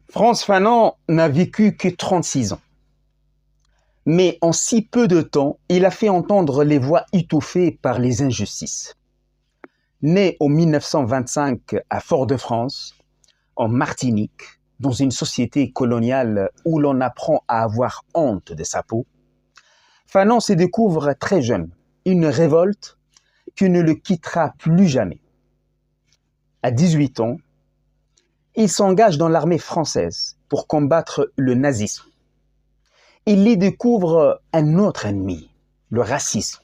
Frantz Fanon n'a vécu que 36 ans. Mais en si peu de temps, il a fait entendre les voix étouffées par les injustices. Né en 1925 à Fort-de-France, en Martinique, dans une société coloniale où l'on apprend à avoir honte de sa peau, Fanon se découvre très jeune, une révolte qui ne le quittera plus jamais. À 18 ans, il s'engage dans l'armée française pour combattre le nazisme. Il y découvre un autre ennemi, le racisme,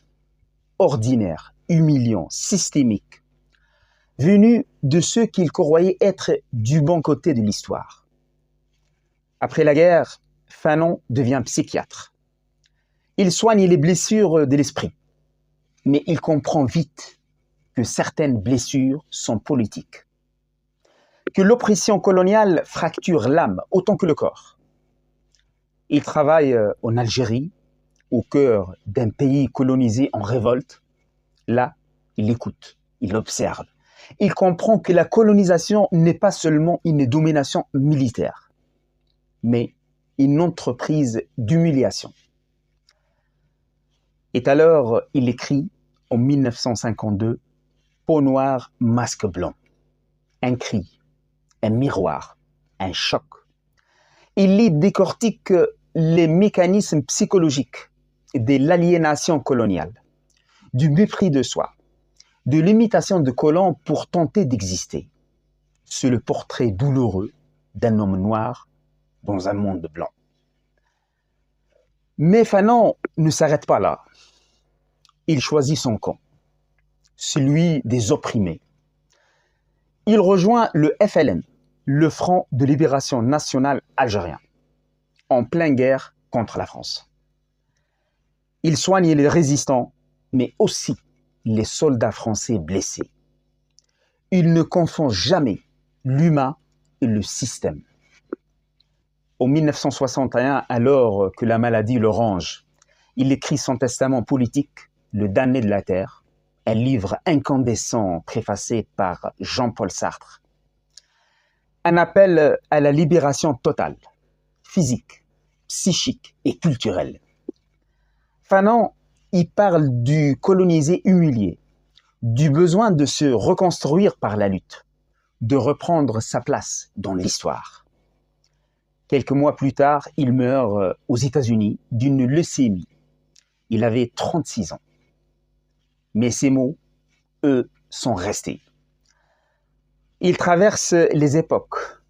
ordinaire, humiliant, systémique, venu de ceux qu'il croyait être du bon côté de l'histoire. Après la guerre, Fanon devient psychiatre. Il soigne les blessures de l'esprit, mais il comprend vite que certaines blessures sont politiques, que l'oppression coloniale fracture l'âme autant que le corps. Il travaille en Algérie, au cœur d'un pays colonisé en révolte. Là, il écoute, il observe. Il comprend que la colonisation n'est pas seulement une domination militaire, mais une entreprise d'humiliation. Et alors, il écrit en 1952 « Peau noire, masque blanc ». Un cri, un miroir, un choc. Il y décortique les mécanismes psychologiques de l'aliénation coloniale, du mépris de soi, de l'imitation de colons pour tenter d'exister. C'est le portrait douloureux d'un homme noir dans un monde blanc. Mais Fanon ne s'arrête pas là. Il choisit son camp, celui des opprimés. Il rejoint le FLN, le Front de libération nationale algérien, en pleine guerre contre la France. Il soigne les résistants, mais aussi les soldats français blessés. Il ne confond jamais l'humain et le système. En 1961, alors que la maladie le ronge, il écrit son testament politique, Le damné de la terre, un livre incandescent préfacé par Jean-Paul Sartre. Un appel à la libération totale, physique, psychique et culturelle. Fanon y parle du colonisé humilié, du besoin de se reconstruire par la lutte, de reprendre sa place dans l'histoire. Quelques mois plus tard, il meurt aux États-Unis d'une leucémie. Il avait 36 ans. Mais ces mots, eux, sont restés. Il traverse les époques,